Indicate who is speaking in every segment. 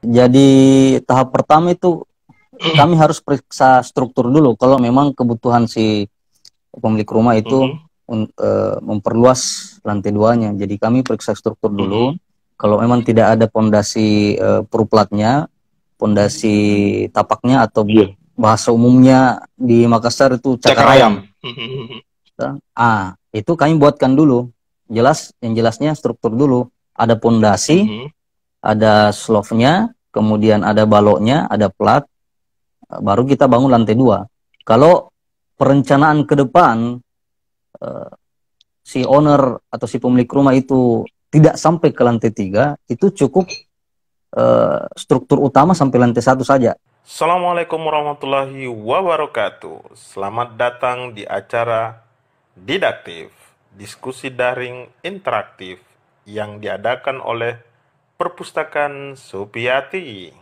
Speaker 1: Jadi tahap pertama itu kami harus periksa struktur dulu. Kalau memang kebutuhan si pemilik rumah itu memperluas lantai duanya, jadi kami periksa struktur dulu. Kalau memang tidak ada pondasi peruplatnya, pondasi tapaknya, atau
Speaker 2: Iya.
Speaker 1: bahasa umumnya di Makassar itu cakar ayam.
Speaker 2: Cakarayam.
Speaker 1: Itu kami buatkan dulu. Yang jelasnya struktur dulu. Ada pondasi, ada slope-nya, kemudian ada baloknya, ada plat, baru kita bangun lantai 2. Kalau perencanaan ke depan si owner atau si pemilik rumah itu tidak sampai ke lantai 3, itu cukup struktur utama sampai lantai 1 saja.
Speaker 2: Assalamualaikum warahmatullahi wabarakatuh. Selamat datang di acara Didaktif, diskusi daring interaktif yang diadakan oleh Perpustakaan Supiati.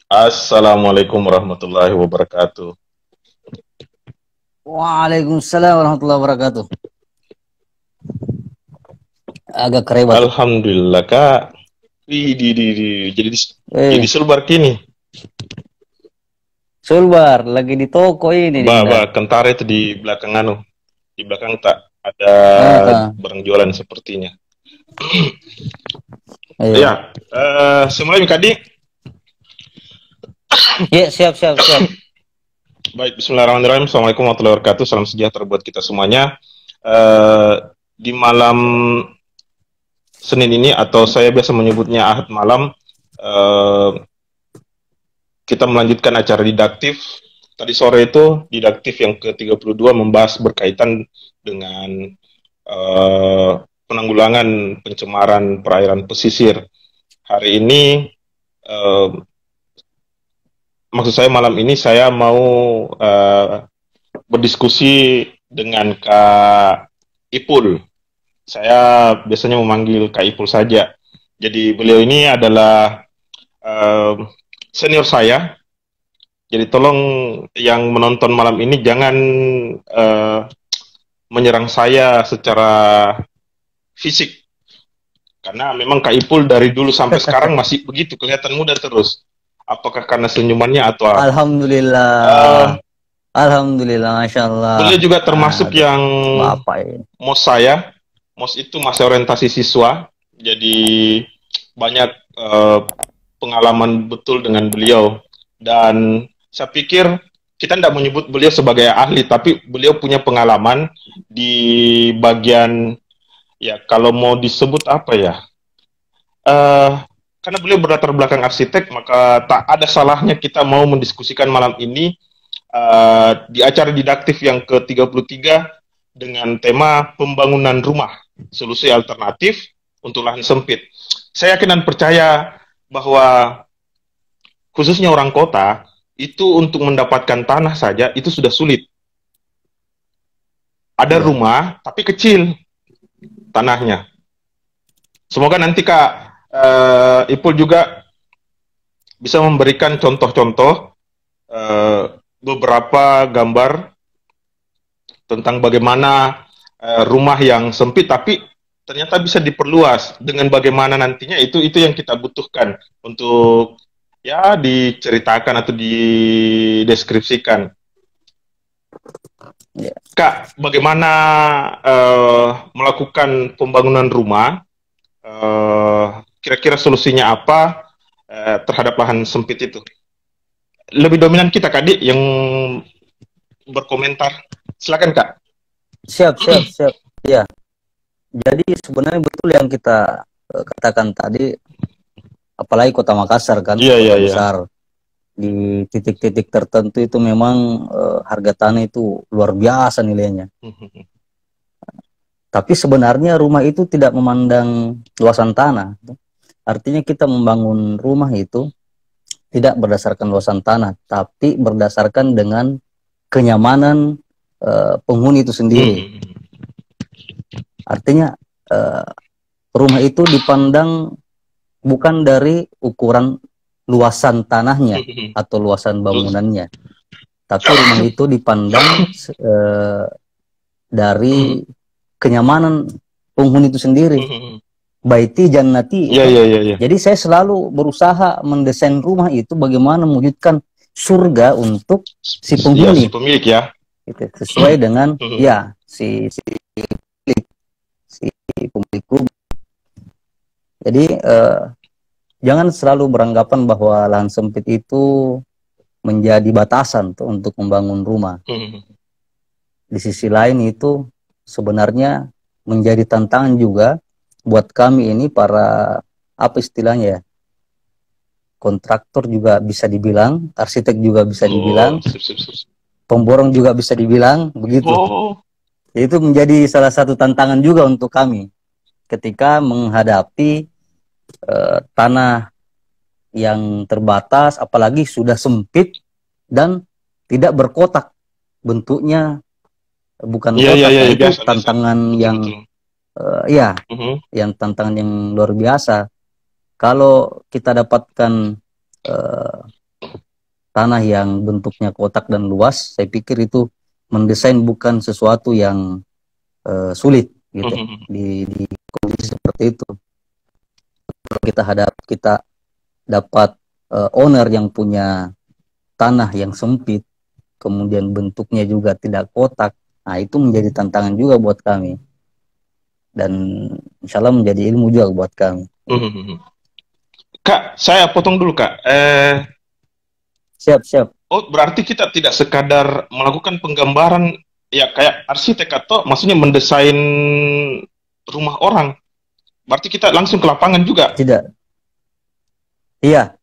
Speaker 2: Assalamualaikum warahmatullahi wabarakatuh.
Speaker 1: Waalaikumsalam warahmatullahi wabarakatuh. Agak kerebat.
Speaker 2: Alhamdulillah kak. Jadi sulbar kini.
Speaker 1: Sulbar lagi di toko ini nih.
Speaker 2: Kentara itu di belakang di belakang tak ada barang jualan sepertinya. Ya, semula Kadi.
Speaker 1: Ya, siap.
Speaker 2: Baik, bismillahirrahmanirrahim. Assalamualaikum warahmatullahi wabarakatuh. Salam sejahtera buat kita semuanya. Di malam Senin ini, atau saya biasa menyebutnya Ahad malam, kita melanjutkan acara didaktif. Tadi sore itu didaktif yang ke-32 membahas berkaitan dengan penanggulangan pencemaran perairan pesisir. Hari ini maksud saya malam ini saya mau berdiskusi dengan Kak Ipul. Saya biasanya memanggil Kak Ipul saja. Jadi beliau ini adalah senior saya. Jadi tolong yang menonton malam ini jangan menyerang saya secara fisik. Karena memang Kak Ipul dari dulu sampai sekarang masih begitu, kelihatan muda terus. Apakah karena senyumannya atau apa?
Speaker 1: Alhamdulillah. Alhamdulillah, Masya Allah.
Speaker 2: Beliau juga termasuk yang MOS saya. MOS itu masa orientasi siswa. Jadi banyak pengalaman betul dengan beliau. Dan saya pikir kita tidak menyebut beliau sebagai ahli, tapi beliau punya pengalaman di bagian, ya kalau mau disebut apa ya, karena beliau berlatar belakang arsitek, maka tak ada salahnya kita mau mendiskusikan malam ini di acara didaktif yang ke-33 dengan tema pembangunan rumah, solusi alternatif untuk lahan sempit. Saya yakin dan percaya bahwa khususnya orang kota, itu untuk mendapatkan tanah saja itu sudah sulit. Ada rumah, tapi kecil tanahnya. Semoga nanti Kak Ipul juga bisa memberikan contoh-contoh beberapa gambar tentang bagaimana rumah yang sempit tapi ternyata bisa diperluas dengan bagaimana nantinya, itu yang kita butuhkan untuk ya diceritakan atau dideskripsikan. Kak, bagaimana melakukan pembangunan rumah? Kira-kira solusinya apa terhadap lahan sempit itu? Lebih dominan kita, Kak Di, yang berkomentar. Silakan, Kak.
Speaker 1: Siap. Ya. Jadi sebenarnya betul yang kita katakan tadi, apalagi Kota Makassar kan, kota besar. Di titik-titik tertentu itu memang harga tanah itu luar biasa nilainya. Tapi sebenarnya rumah itu tidak memandang luasan tanah. Artinya kita membangun rumah itu tidak berdasarkan luasan tanah, tapi berdasarkan dengan kenyamanan penghuni itu sendiri. Artinya rumah itu dipandang bukan dari ukuran luasan tanahnya atau luasan bangunannya, tapi rumah itu dipandang dari kenyamanan penghuni itu sendiri. Baiti jannati. Jadi saya selalu berusaha mendesain rumah itu bagaimana mewujudkan surga untuk si penghuni.
Speaker 2: Si pemilik ya.
Speaker 1: Gitu, sesuai dengan ya si pemilik rumah. Jadi jangan selalu beranggapan bahwa lahan sempit itu menjadi batasan tuh untuk membangun rumah. Di sisi lain itu sebenarnya menjadi tantangan juga buat kami ini para, apa istilahnya ya, kontraktor juga bisa dibilang, arsitek juga bisa dibilang, pemborong juga bisa dibilang, begitu. Itu menjadi salah satu tantangan juga untuk kami ketika menghadapi tanah yang terbatas, apalagi sudah sempit dan tidak berkotak bentuknya, bukan kotak. Nah, itu tantangan yang yang tantangan yang luar biasa. Kalau kita dapatkan tanah yang bentuknya kotak dan luas, saya pikir itu mendesain bukan sesuatu yang sulit gitu di kondisi seperti itu. Kalau kita dapat owner yang punya tanah yang sempit, kemudian bentuknya juga tidak kotak, nah itu menjadi tantangan juga buat kami. Dan insya Allah menjadi ilmu juga buat kami.
Speaker 2: Kak, saya potong dulu Kak.
Speaker 1: Siap.
Speaker 2: Oh, berarti kita tidak sekadar melakukan penggambaran ya kayak arsitek atau maksudnya mendesain rumah orang. Berarti kita langsung ke lapangan juga.
Speaker 1: Tidak. Iya.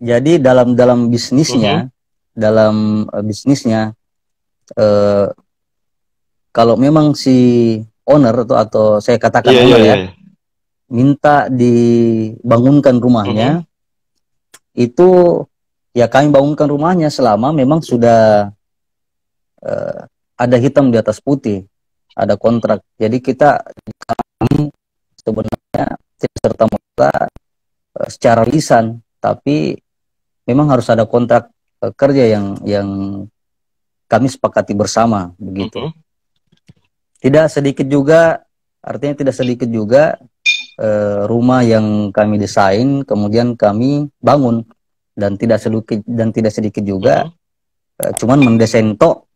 Speaker 1: Jadi dalam bisnisnya, kalau memang si owner atau saya katakan owner minta dibangunkan rumahnya, itu ya kami bangunkan rumahnya selama memang sudah ada hitam di atas putih, ada kontrak. Jadi kami sebenarnya tidak serta-merta secara lisan, tapi memang harus ada kontrak kerja yang kami sepakati bersama, begitu. Tidak sedikit juga rumah yang kami desain kemudian kami bangun, dan tidak sedikit juga cuman mendesain tok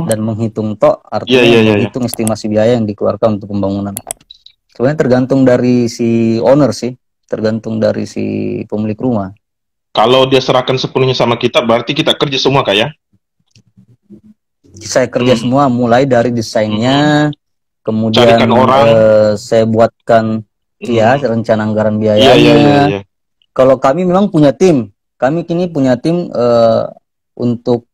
Speaker 1: dan menghitung tok, artinya menghitung estimasi biaya yang dikeluarkan untuk pembangunan. Sebenarnya tergantung dari si owner sih, tergantung dari si pemilik rumah.
Speaker 2: Kalau dia serahkan sepenuhnya sama kita, berarti kita kerja semua Kak ya?
Speaker 1: Saya kerja semua, mulai dari desainnya, kemudian saya buatkan rencana anggaran biayanya. Kalau kami memang punya tim, kami kini punya tim untuk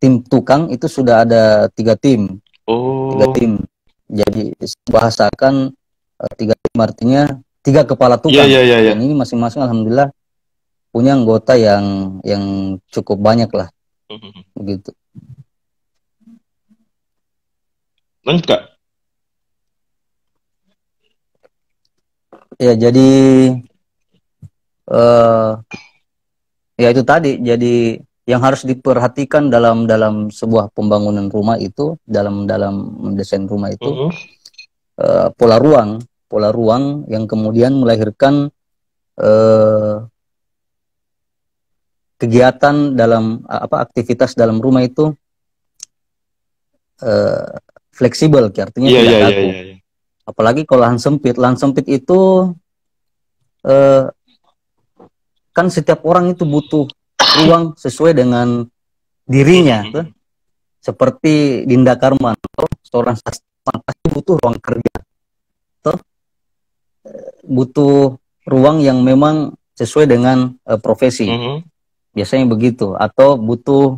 Speaker 1: tim tukang itu sudah ada 3 tim. 3 tim. Jadi bahasakan 3 tim artinya 3 kepala tukang. Dan ini masing-masing alhamdulillah punya anggota yang cukup banyak lah. Begitu.
Speaker 2: Lanjut Kak.
Speaker 1: Ya jadi ya itu tadi, jadi yang harus diperhatikan dalam sebuah pembangunan rumah itu, dalam mendesain rumah itu pola ruang yang kemudian melahirkan kegiatan dalam aktivitas dalam rumah itu fleksibel, artinya tidak kaku. Apalagi kalau lahan sempit itu kan setiap orang itu butuh ruang sesuai dengan dirinya, seperti Dinda Karmanto, seorang sastra, pasti butuh ruang kerja, butuh ruang yang memang sesuai dengan profesi, biasanya begitu, atau butuh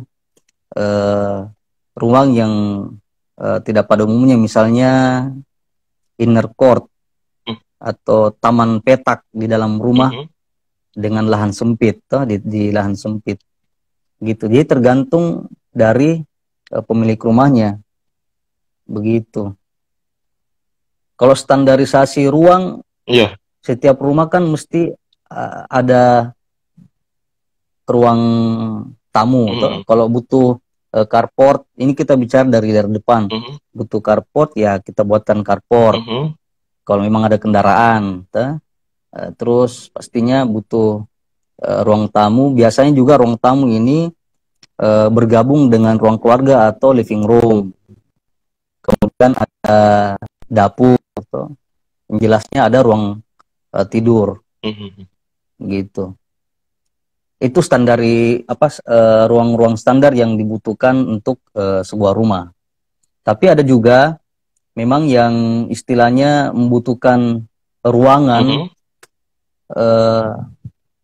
Speaker 1: ruang yang tidak pada umumnya, misalnya inner court atau taman petak di dalam rumah dengan lahan sempit, di lahan sempit gitu. Jadi tergantung dari pemilik rumahnya, begitu. Kalau standarisasi ruang,
Speaker 2: Iya.
Speaker 1: setiap rumah kan mesti ada ruang tamu. Kalau butuh carport, ini kita bicara dari depan. Butuh carport, ya kita buatkan carport. Kalau memang ada kendaraan, terus pastinya butuh ruang tamu. Biasanya juga ruang tamu ini bergabung dengan ruang keluarga atau living room. Kemudian ada dapur, yang jelasnya ada ruang tidur, gitu. Itu standari ruang-ruang standar yang dibutuhkan untuk sebuah rumah. Tapi ada juga memang yang istilahnya membutuhkan ruangan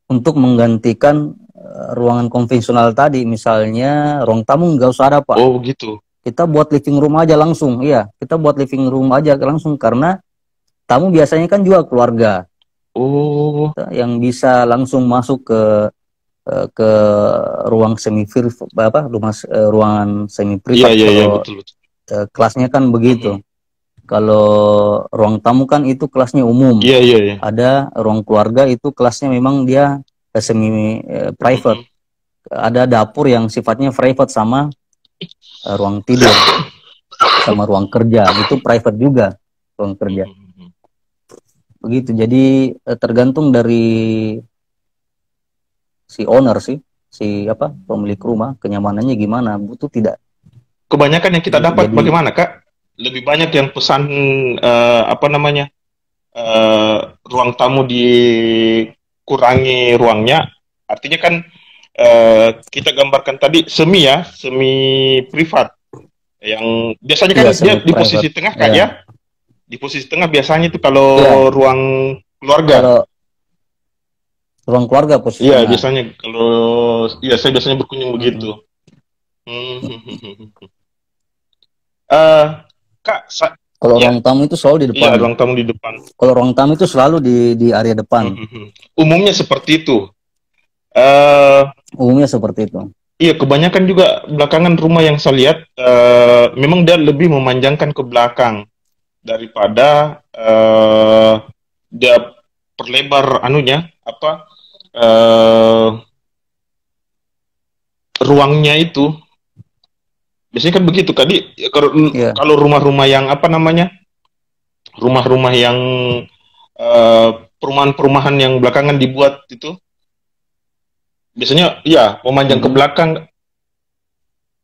Speaker 1: untuk menggantikan ruangan konvensional tadi. Misalnya ruang tamu nggak usah ada, Pak.
Speaker 2: Oh, gitu.
Speaker 1: Kita buat living room aja langsung. Iya, kita buat living room aja langsung, karena tamu biasanya kan juga keluarga.
Speaker 2: Oh.
Speaker 1: Yang bisa langsung masuk ke ruang ruangan semi privat.
Speaker 2: Iya, betul.
Speaker 1: Kelasnya kan begitu. Kalau ruang tamu kan itu kelasnya umum.
Speaker 2: Iya.
Speaker 1: Ada ruang keluarga itu kelasnya memang dia semi private. Ada dapur yang sifatnya private, sama ruang tidur sama ruang kerja itu private juga, ruang kerja. Begitu. Jadi tergantung dari si owner si pemilik rumah, kenyamanannya gimana, butuh tidak.
Speaker 2: Kebanyakan yang kita dapat
Speaker 1: Jadi,
Speaker 2: bagaimana, Kak? Lebih banyak yang pesan ruang tamu dikurangi ruangnya. Artinya kan kita gambarkan tadi semi privat. Yang biasanya kan dia di posisi tengah, Kak, ya. Di posisi tengah biasanya itu kalau ruang keluarga.
Speaker 1: Kalau ruang keluarga posisi tengah.
Speaker 2: Biasanya kalau saya biasanya berkunjung begitu. Kak,
Speaker 1: kalau ruang tamu itu selalu di depan.
Speaker 2: Iya, ruang tamu di depan.
Speaker 1: Kalau ruang tamu itu selalu di area depan.
Speaker 2: Umumnya seperti itu.
Speaker 1: Umumnya seperti itu.
Speaker 2: Iya, kebanyakan juga belakangan rumah yang saya lihat memang dia lebih memanjangkan ke belakang daripada dia perlebar ruangnya itu. Biasanya kan begitu, Kak. Kalau rumah-rumah yang rumah-rumah yang perumahan-perumahan yang belakangan dibuat itu biasanya memanjang ke belakang.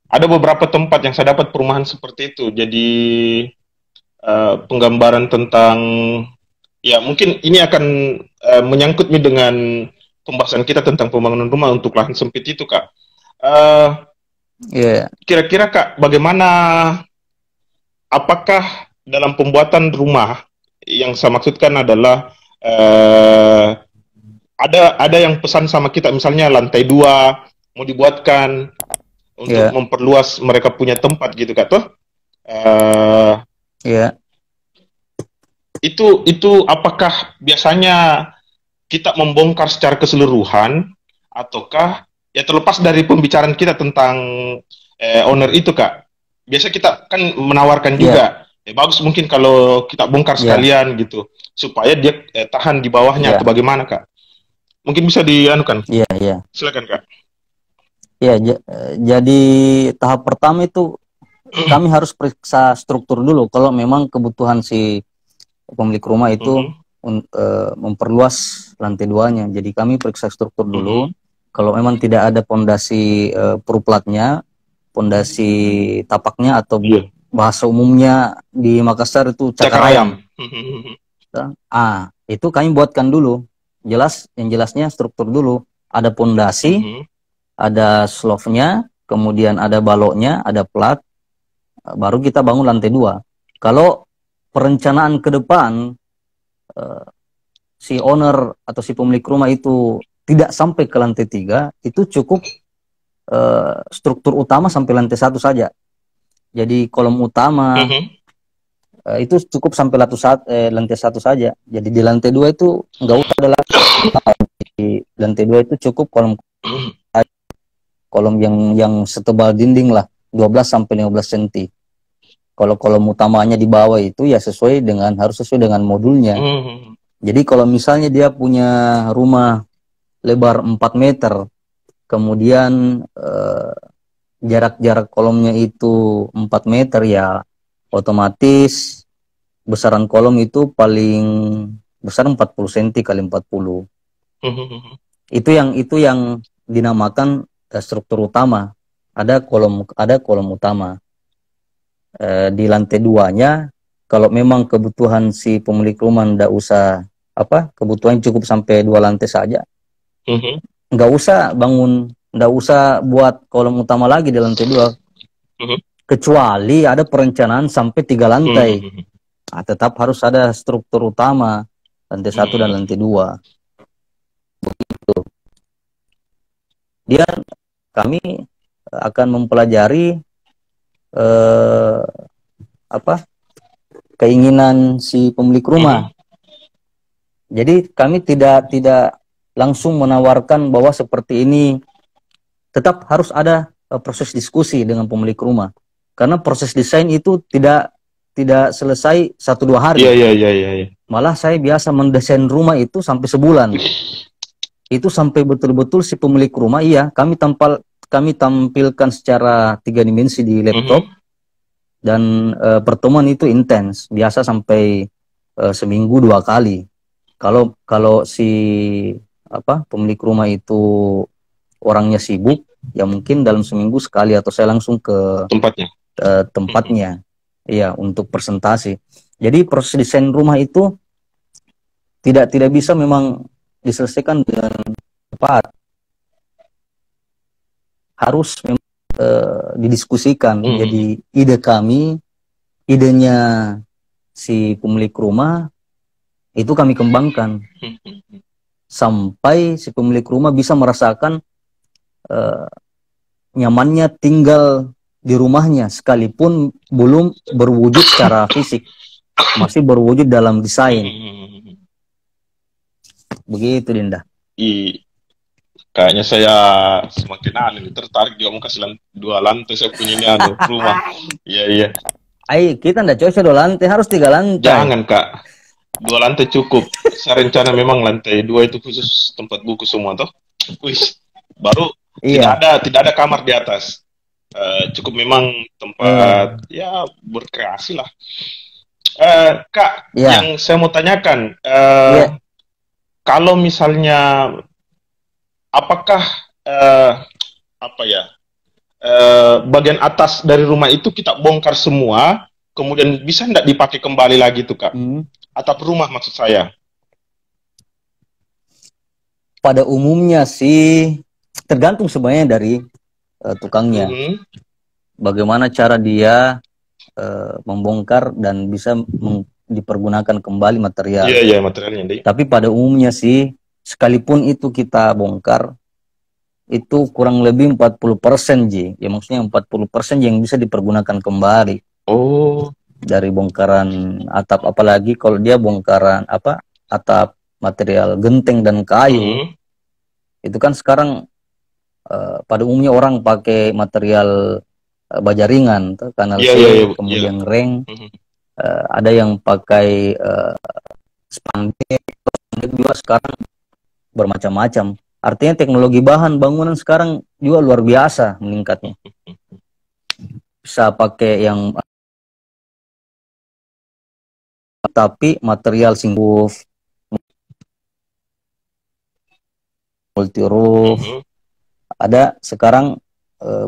Speaker 2: Ada beberapa tempat yang saya dapat perumahan seperti itu. Jadi penggambaran tentang mungkin ini akan menyangkut dengan pembahasan kita tentang pembangunan rumah untuk lahan sempit itu, Kak. Kira-kira, Kak, bagaimana, apakah dalam pembuatan rumah yang saya maksudkan adalah ada yang pesan sama kita, misalnya lantai 2 mau dibuatkan untuk memperluas mereka punya tempat gitu, Kak, toh? Itu apakah biasanya kita membongkar secara keseluruhan, ataukah terlepas dari pembicaraan kita tentang owner itu, Kak? Biasa kita kan menawarkan juga, bagus mungkin kalau kita bongkar sekalian gitu, supaya dia tahan di bawahnya, atau bagaimana, Kak? Mungkin bisa dianukan.
Speaker 1: Iya.
Speaker 2: Silakan, Kak.
Speaker 1: Jadi tahap pertama itu kami harus periksa struktur dulu. Kalau memang kebutuhan si pemilik rumah itu memperluas lantai 2-nya, jadi kami periksa struktur dulu. Kalau memang tidak ada pondasi peruplatnya, pondasi tapaknya, atau bahasa umumnya di Makassar itu cakar ayam. Itu kami buatkan dulu. Yang jelasnya struktur dulu. Ada pondasi, ada slope-nya, kemudian ada baloknya, ada plat, baru kita bangun lantai 2. Kalau perencanaan ke depan si owner atau si pemilik rumah itu tidak sampai ke lantai 3, itu cukup struktur utama sampai lantai 1 saja. Jadi kolom utama itu cukup sampai lantai 1 saja. Jadi di lantai 2 itu nggak usah ada lagi. Di lantai 2 itu cukup kolom yang setebal dinding lah, 12 sampai 15 cm. Kalau kolom utamanya di bawah itu ya harus sesuai dengan modulnya. Jadi kalau misalnya dia punya rumah lebar 4 meter, kemudian jarak kolomnya itu 4 meter, ya otomatis besaran kolom itu paling besar 40 cm kali 40. Itu yang dinamakan struktur utama. Ada kolom utama. Di lantai 2-nya, kalau memang kebutuhan si pemilik rumah ndak usah kebutuhan cukup sampai 2 lantai saja, nggak usah buat kolom utama lagi di lantai 2, kecuali ada perencanaan sampai 3 lantai. Nah, tetap harus ada struktur utama lantai 1 dan lantai 2. Begitu. Dia kami akan mempelajari keinginan si pemilik rumah. Jadi kami tidak langsung menawarkan bahwa seperti ini. Tetap harus ada proses diskusi dengan pemilik rumah. Karena proses desain itu tidak selesai 1-2 hari.
Speaker 2: Iya.
Speaker 1: Malah saya biasa mendesain rumah itu sampai sebulan. Itu sampai betul-betul si pemilik rumah, kami tampilkan secara 3 dimensi di laptop. Dan pertemuan itu intens, biasa sampai seminggu 2 kali. Kalau si pemilik rumah itu orangnya sibuk, ya mungkin dalam seminggu sekali, atau saya langsung ke tempatnya. Iya, untuk presentasi. Jadi proses desain rumah itu tidak bisa memang diselesaikan dengan cepat. Harus memang didiskusikan. Jadi idenya si pemilik rumah itu kami kembangkan sampai si pemilik rumah bisa merasakan nyamannya tinggal di rumahnya, sekalipun belum berwujud secara fisik, masih berwujud dalam desain. Begitu, Dinda.
Speaker 2: Kayaknya saya semakin tertarik juga mau kasih 2 lantai saya punya ini rumah. Iya.
Speaker 1: Kita ndak cocok 2 lantai, harus 3 lantai.
Speaker 2: Jangan, Kak. 2 lantai cukup. Saya rencana memang lantai 2 itu khusus tempat buku semua toh. Baru tidak ada kamar di atas. Cukup memang tempat berkreasi lah. Kak, yang saya mau tanyakan, kalau misalnya apakah bagian atas dari rumah itu kita bongkar semua, kemudian bisa nggak dipakai kembali lagi tuh, Kak? Atap rumah maksud saya.
Speaker 1: Pada umumnya sih tergantung sebenarnya dari tukangnya. Bagaimana cara dia membongkar dan bisa dipergunakan kembali material.
Speaker 2: Iya, materialnya.
Speaker 1: Tapi pada umumnya sih, sekalipun itu kita bongkar, itu kurang lebih 40%, Ji. Ya maksudnya 40% yang bisa dipergunakan kembali. Dari bongkaran atap, apalagi kalau dia bongkaran atap material genteng dan kayu. Itu kan sekarang pada umumnya orang pakai material baja ringan, kanal kemudian reng. Ada yang pakai spandek juga sekarang bermacam-macam. Artinya teknologi bahan bangunan sekarang juga luar biasa meningkatnya. Bisa pakai yang tapi material single multi roof. Ada sekarang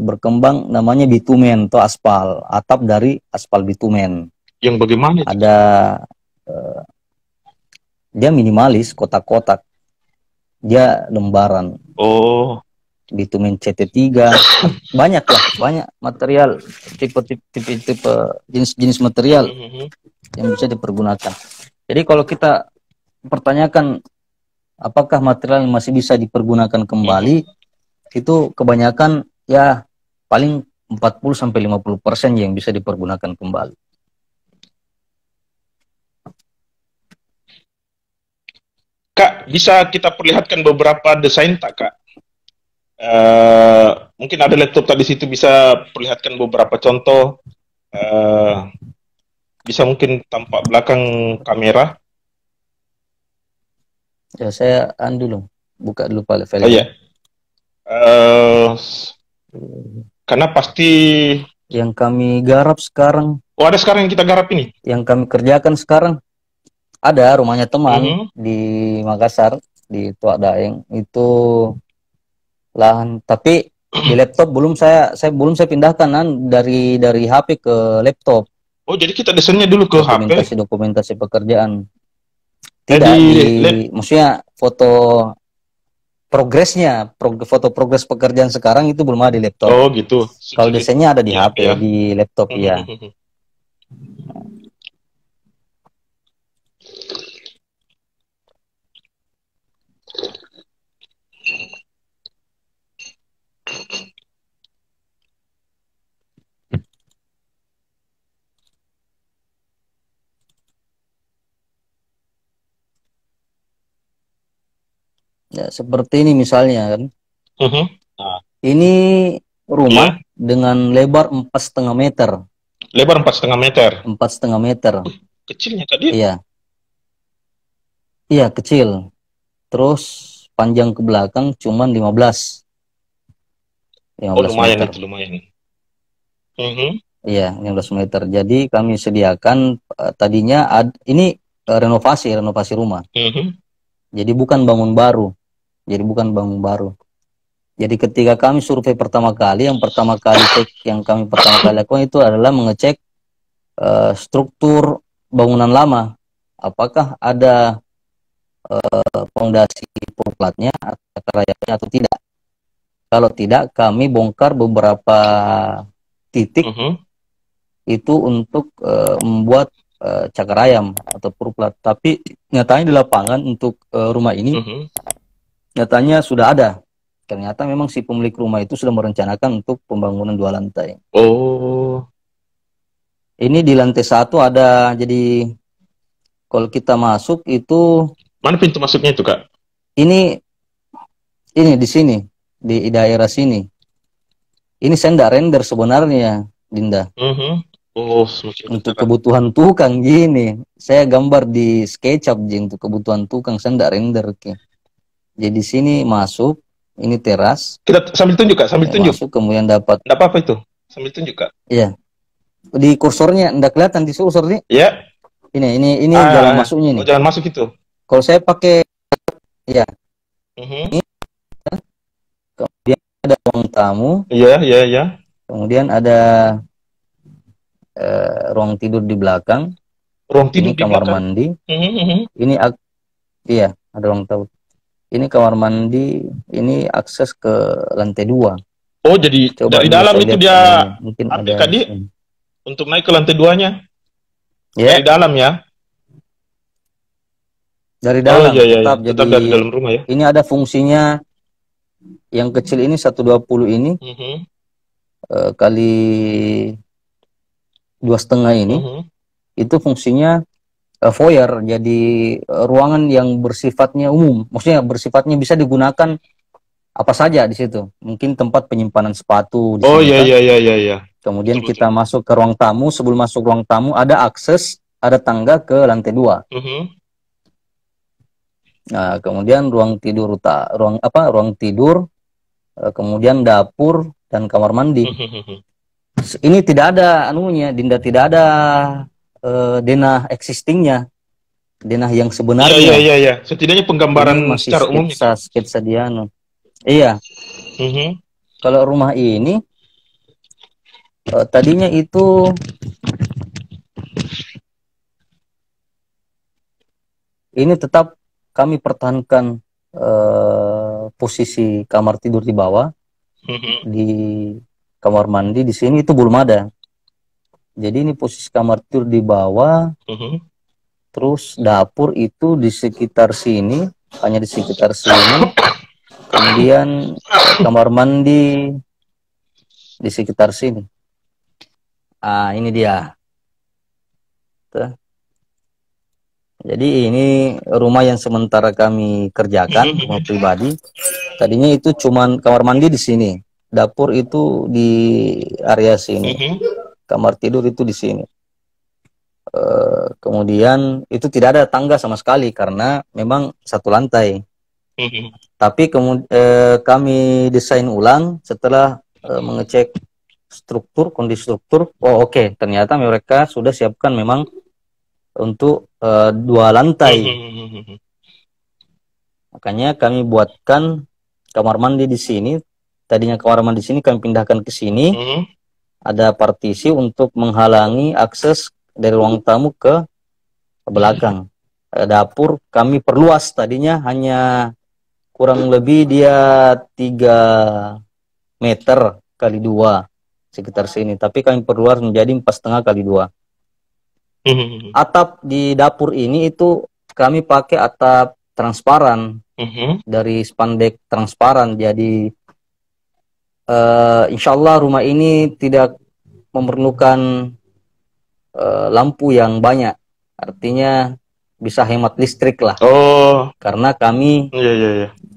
Speaker 1: berkembang namanya bitumen atau aspal, atap dari aspal bitumen.
Speaker 2: Yang bagaimana?
Speaker 1: Ada dia minimalis, kotak-kotak. Dia lembaran. Bitumen CT3. Banyak material, tipe jenis material yang bisa dipergunakan. Jadi kalau kita pertanyakan apakah material yang masih bisa dipergunakan kembali, itu kebanyakan ya paling 40-50% yang bisa dipergunakan kembali.
Speaker 2: Kak, bisa kita perlihatkan beberapa desain tak, Kak? Mungkin ada laptop tadi situ bisa perlihatkan beberapa contoh bisa mungkin tampak belakang kamera.
Speaker 1: Ya, saya dulu buka dulu
Speaker 2: Oh
Speaker 1: file-file.
Speaker 2: iya. Karena pasti
Speaker 1: yang kami garap sekarang.
Speaker 2: Oh, ada sekarang yang kita garap ini.
Speaker 1: Yang kami kerjakan sekarang ada rumahnya teman di Makassar, di Tuak Daeng itu lahan, tapi di laptop belum saya pindahkan dari HP ke laptop.
Speaker 2: Oh, jadi kita desainnya dulu ke HP.
Speaker 1: Dokumentasi pekerjaan. Tidak maksudnya foto progresnya, foto progres pekerjaan sekarang itu belum ada di laptop.
Speaker 2: Oh, gitu.
Speaker 1: Kalau desainnya ada di HP, ya. Di laptop ya. Ya, seperti ini misalnya kan. Ini rumah dengan lebar 4,5 meter.
Speaker 2: Lebar 4,5 meter.
Speaker 1: 4,5 meter.
Speaker 2: Kecilnya tadi?
Speaker 1: Iya. Iya, kecil. Terus panjang ke belakang cuman 15. 15
Speaker 2: oh, lumayan
Speaker 1: meter.
Speaker 2: Itu lumayan.
Speaker 1: Iya, 15 meter. Jadi kami sediakan tadinya ini renovasi rumah. Jadi bukan bangun baru. Jadi ketika kami survei pertama kali, yang kami pertama kali lakukan itu adalah mengecek struktur bangunan lama. Apakah ada fondasi platnya atau tidak. Kalau tidak, kami bongkar beberapa titik itu untuk membuat cakar ayam atau purplat. Tapi nyatanya di lapangan untuk rumah ini nyatanya sudah ada. Ternyata memang si pemilik rumah itu sudah merencanakan untuk pembangunan 2 lantai.
Speaker 2: Oh.
Speaker 1: Ini di lantai 1 ada, jadi kalau kita masuk itu.
Speaker 2: Mana pintu masuknya itu, Kak?
Speaker 1: Ini di sini, di daerah sini. Ini saya nggak render sebenarnya, Dinda.
Speaker 2: Oh,
Speaker 1: untuk kebutuhan tukang gini. Saya gambar di SketchUp untuk kebutuhan tukang, saya nggak render. Jadi sini masuk, ini teras.
Speaker 2: Kita sambil tunjuk, Kak, sambil tunjuk.
Speaker 1: Masuk kemudian dapat.
Speaker 2: Nggak apa-apa itu, sambil tunjuk, Kak.
Speaker 1: Iya. Di kursornya nggak kelihatan di kursor nih?
Speaker 2: Iya.
Speaker 1: Ini jalan masuknya nih.
Speaker 2: Oh, jalan masuk itu.
Speaker 1: Kalau saya pakai, ya. Ini, kemudian ada ruang tamu.
Speaker 2: Iya.
Speaker 1: Kemudian ada ruang tidur di belakang.
Speaker 2: Ruang tidur
Speaker 1: ini kamar mandi. Ini iya, ada ruang tamu. Ini kamar mandi, ini akses ke lantai 2.
Speaker 2: Oh, jadi coba dari dalam itu dia
Speaker 1: mungkin
Speaker 2: ada tadi untuk naik ke lantai 2-nya.
Speaker 1: Yeah.
Speaker 2: Dari dalam ya.
Speaker 1: Dari dalam,
Speaker 2: tetap dari dalam rumah ya.
Speaker 1: Ini ada fungsinya yang kecil ini 120 ini kali 2,5 ini itu fungsinya foyer, jadi ruangan yang bersifatnya umum, maksudnya bersifatnya bisa digunakan apa saja di situ. Mungkin tempat penyimpanan sepatu di
Speaker 2: sini. Iya.
Speaker 1: Kemudian kita masuk ke ruang tamu. Sebelum masuk ruang tamu ada akses, ada tangga ke lantai 2. Nah, kemudian ruang tidur kemudian dapur dan kamar mandi. Ini tidak ada anunya, Dinda, tidak ada denah existingnya, denah yang sebenarnya.
Speaker 2: Iya. Setidaknya penggambaran secara umum.
Speaker 1: Sketsa dia. Iya. Kalau rumah ini tadinya itu ini tetap kami pertahankan posisi kamar tidur di bawah. Di kamar mandi di sini itu belum ada. Jadi ini posisi kamar tidur di bawah. Terus dapur itu di sekitar sini, hanya di sekitar sini. Kemudian kamar mandi di sekitar sini. Ini dia. Tuh. Jadi ini rumah yang sementara kami kerjakan, rumah pribadi. Tadinya itu cuman kamar mandi di sini, dapur itu di area sini. kamar tidur itu di sini. Kemudian itu tidak ada tangga sama sekali karena memang satu lantai. Tapi kami desain ulang setelah mengecek struktur, kondisi struktur. Oh oke, ternyata mereka sudah siapkan memang untuk 2 lantai. Makanya kami buatkan kamar mandi di sini. Tadinya kamar mandi di sini kami pindahkan ke sini. Ada partisi untuk menghalangi akses dari ruang tamu ke belakang. Dapur kami perluas, tadinya hanya kurang lebih dia 3 meter kali 2 sekitar sini, tapi kami perluas menjadi 4,5 kali 2. Atap di dapur ini itu kami pakai atap transparan dari spandek transparan, jadi insya Allah rumah ini tidak memerlukan lampu yang banyak, artinya bisa hemat listrik lah. Karena kami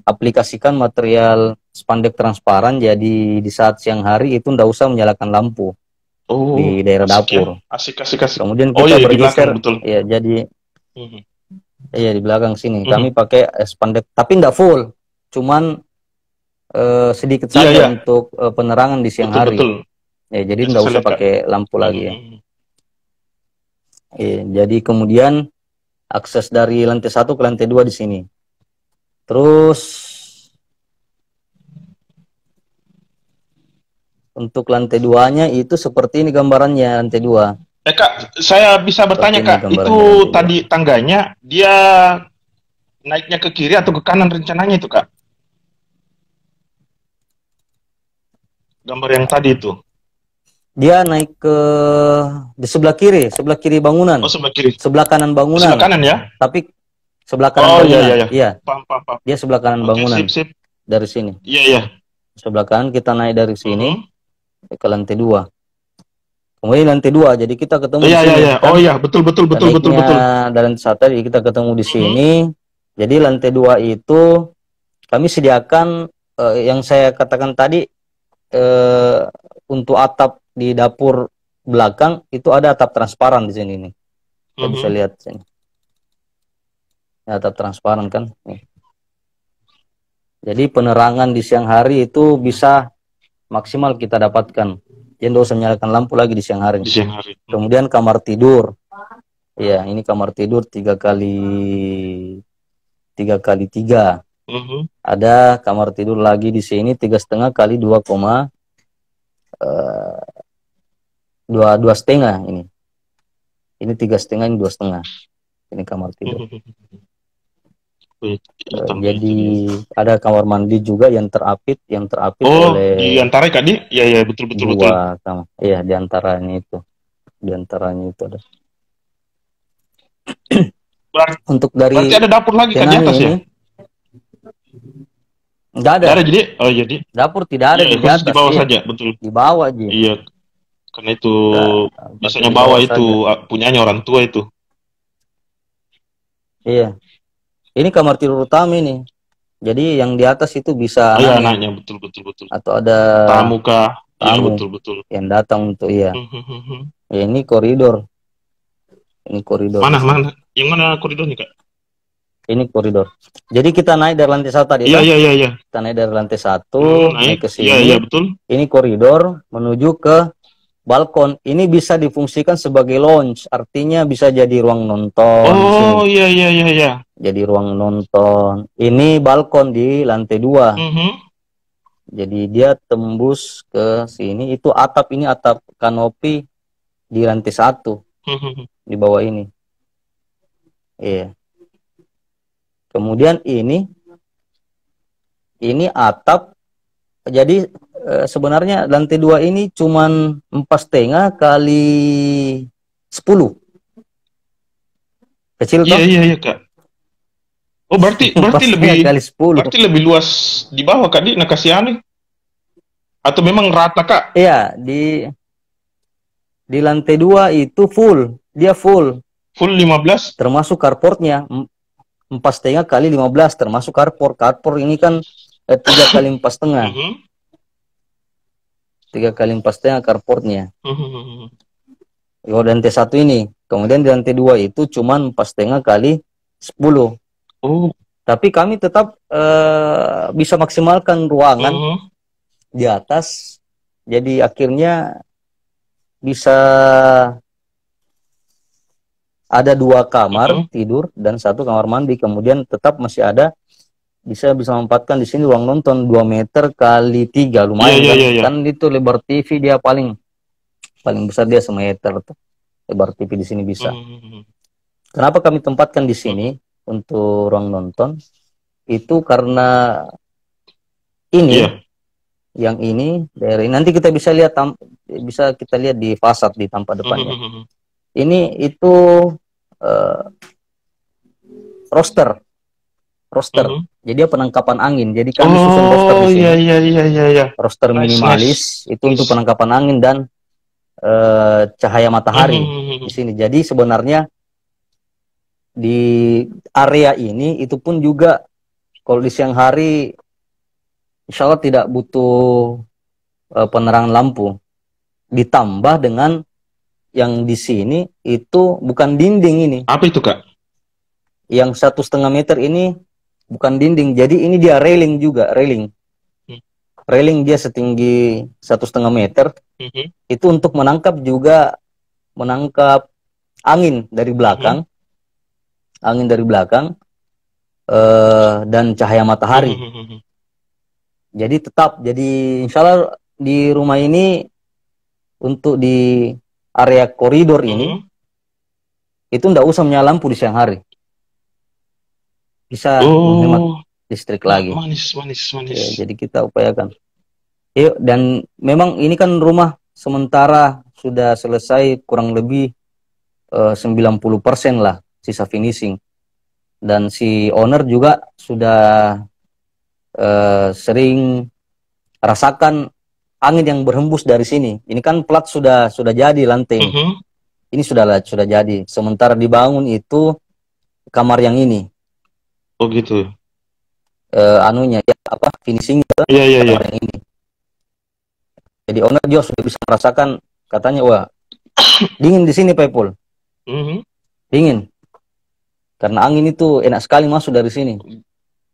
Speaker 1: aplikasikan material spandek transparan, jadi di saat siang hari itu ndak usah menyalakan lampu di daerah dapur.
Speaker 2: Asik.
Speaker 1: Kemudian kita bergeser,
Speaker 2: ya,
Speaker 1: jadi iya di belakang sini kami pakai spandek, tapi ndak full, cuman sedikit saja untuk penerangan di siang hari. Ya, jadi nggak usah pakai lampu lagi ya. Jadi kemudian akses dari lantai 1 ke lantai 2 di sini. Terus untuk lantai 2-nya itu seperti ini gambarannya, lantai 2.
Speaker 2: Kak, saya bisa bertanya Kak, itu tadi tangganya dia naiknya ke kiri atau ke kanan rencananya itu Kak? Gambar yang tadi itu.
Speaker 1: Dia naik di sebelah kiri bangunan.
Speaker 2: Sebelah kiri.
Speaker 1: Sebelah kanan bangunan.
Speaker 2: Sebelah kanan ya?
Speaker 1: Tapi sebelah kanan bangunan.
Speaker 2: Iya. Paham.
Speaker 1: Dia sebelah kanan bangunan.
Speaker 2: Sip.
Speaker 1: Dari sini.
Speaker 2: Iya.
Speaker 1: Sebelah kanan kita naik dari sini ke lantai 2. Kemudian lantai 2, jadi kita ketemu di sini.
Speaker 2: Iya. Betul.
Speaker 1: Dari satu tadi kita ketemu di sini. Jadi lantai 2 itu kami sediakan yang saya katakan tadi, untuk atap di dapur belakang itu ada atap transparan di sini nih. Kita bisa lihat sini. Atap transparan kan. Nih. Jadi penerangan di siang hari itu bisa maksimal kita dapatkan. Jadi nggak usah menyalakan lampu lagi di siang hari. Kemudian kamar tidur. Ya, ini kamar tidur 3 kali 3. Ada kamar tidur lagi di sini 3,5 kali 2,5 ini. Ini 3,5, ini 2,5. Ini kamar tidur. Jadi ada kamar mandi juga yang terapit oleh.
Speaker 2: Di antara tadi? Iya betul.
Speaker 1: Iya, di antaranya itu. Ada. Berarti
Speaker 2: ada dapur lagi kan di atas ya?
Speaker 1: Enggak ada.
Speaker 2: Jadi jadi
Speaker 1: dapur tidak ada di atas.
Speaker 2: Di bawah saja, betul.
Speaker 1: Di bawah aja.
Speaker 2: Iya. Karena itu biasanya bawah itu punyanya orang tua itu.
Speaker 1: Iya. Ini kamar tidur utama ini. Jadi yang di atas itu bisa
Speaker 2: anaknya, betul.
Speaker 1: Atau ada
Speaker 2: tamu kah?
Speaker 1: Tamu.
Speaker 2: Iya, betul.
Speaker 1: Yang datang untuk ya, ini koridor. Ini koridor.
Speaker 2: Mana? Yang mana koridornya, Kak?
Speaker 1: Ini koridor. Jadi kita naik dari lantai 1 tadi.
Speaker 2: Iya.
Speaker 1: Kita naik dari lantai 1, naik ke sini.
Speaker 2: Iya, betul.
Speaker 1: Ini koridor menuju ke balkon. Ini bisa difungsikan sebagai lounge, artinya bisa jadi ruang nonton.
Speaker 2: Iya.
Speaker 1: Jadi ruang nonton. Ini balkon di lantai 2. Jadi dia tembus ke sini. Itu atap, ini atap kanopi di lantai 1. Di bawah ini. Iya. Kemudian ini atap. Jadi sebenarnya lantai 2 ini cuman 4,5 kali 10. Kecil toh?
Speaker 2: Iya, Kak. Oh, berarti lebih
Speaker 1: kali 10.
Speaker 2: Berarti lebih luas di bawah, Kak, di Nakasiani. Atau memang rata, Kak?
Speaker 1: Iya, di lantai 2 itu full. Dia full.
Speaker 2: Full 15?
Speaker 1: Termasuk carportnya. 4,5 kali 15 termasuk carport. Carport ini kan 3 kali 4,5. 3 kali 4,5 carportnya. Kalau di lantai 1 ini, kemudian di lantai 2 itu cuman 4,5 kali 10.
Speaker 2: Oh.
Speaker 1: Tapi kami tetap bisa maksimalkan ruangan di atas. Jadi akhirnya bisa ada 2 kamar tidur dan 1 kamar mandi. Kemudian tetap masih ada bisa menempatkan di sini ruang nonton 2 meter kali 3, lumayan kan. Kan itu lebar TV dia paling besar, dia semeter tuh lebar TV di sini bisa. Kenapa kami tempatkan di sini untuk ruang nonton? Itu karena ini yang ini dari nanti kita bisa lihat di fasad di tampak depannya. Ini itu roster. Jadi penangkapan angin. Jadi kami susun roster di sini.
Speaker 2: Iya.
Speaker 1: Roster minimalis itu untuk penangkapan angin dan cahaya matahari di sini. Jadi sebenarnya di area ini itu pun juga kalau di siang hari insya Allah tidak butuh penerangan lampu. Ditambah dengan yang di sini itu bukan dinding ini.
Speaker 2: Apa itu, Kak?
Speaker 1: Yang 1,5 meter ini bukan dinding, jadi ini dia railing juga, railing. Railing dia setinggi 1,5 meter. Itu untuk menangkap angin dari belakang, dan cahaya matahari. Jadi insya Allah di rumah ini untuk di area koridor ini itu ndak usah menyala lampu di siang hari. Bisa menghemat listrik lagi.
Speaker 2: Manis.
Speaker 1: Ya, jadi kita upayakan. Dan memang ini kan rumah sementara sudah selesai kurang lebih 90% lah sisa finishing. Dan si owner juga sudah sering rasakan angin yang berhembus dari sini. Ini kan plat sudah jadi lantai. Ini sudah jadi. Sementara dibangun itu kamar yang ini.
Speaker 2: Oh gitu.
Speaker 1: Finishingnya
Speaker 2: Iya.
Speaker 1: yang ini. Jadi owner juga sudah bisa merasakan, katanya wah dingin di sini Pak Ipul. Dingin. Karena angin itu enak sekali masuk dari sini.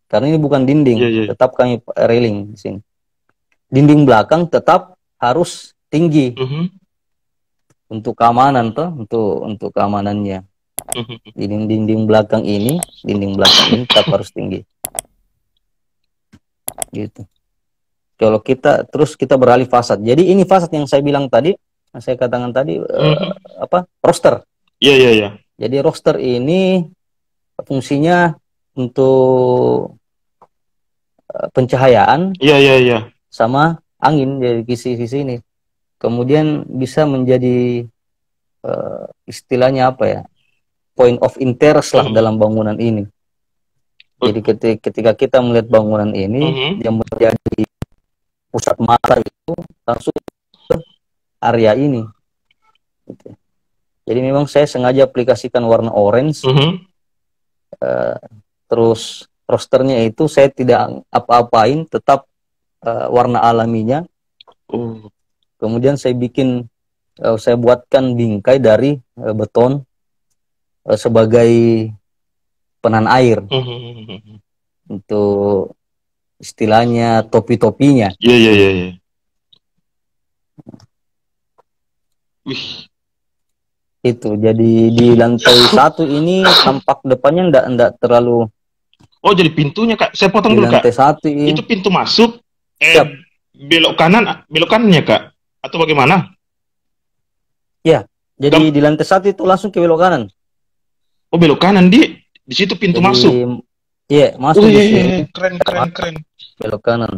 Speaker 1: Karena ini bukan dinding, tetap kami railing di sini. Dinding belakang tetap harus tinggi. Untuk keamanan untuk keamanannya. Dinding belakang ini tetap harus tinggi. Gitu. Kalau kita beralih fasad. Jadi ini fasad yang saya bilang tadi, saya katakan tadi roster.
Speaker 2: Iya.
Speaker 1: Jadi roster ini fungsinya untuk pencahayaan.
Speaker 2: Iya.
Speaker 1: Sama angin dari sisi ini. Kemudian bisa menjadi istilahnya apa ya? Point of interest lah dalam bangunan ini. Jadi ketika kita melihat bangunan ini, yang menjadi pusat mata itu langsung ke area ini. Gitu. Jadi memang saya sengaja aplikasikan warna orange. Terus rosternya itu saya tidak apa-apain, tetap warna alaminya. Kemudian saya buatkan bingkai dari beton sebagai penahan air. Untuk istilahnya topi-topinya.
Speaker 2: Iya. Wih.
Speaker 1: Itu jadi di lantai 1 ini tampak depannya ndak terlalu.
Speaker 2: Oh, jadi pintunya, Kak. Saya potong dulu, Kak.
Speaker 1: Di lantai 1 ini.
Speaker 2: Itu pintu masuk belok kanannya, Kak? Atau bagaimana?
Speaker 1: Ya, jadi di lantai 1 itu langsung ke belok kanan.
Speaker 2: Oh, belok kanan di situ pintu masuk.
Speaker 1: Iya, masuk di sini.
Speaker 2: Keren.
Speaker 1: Belok kanan.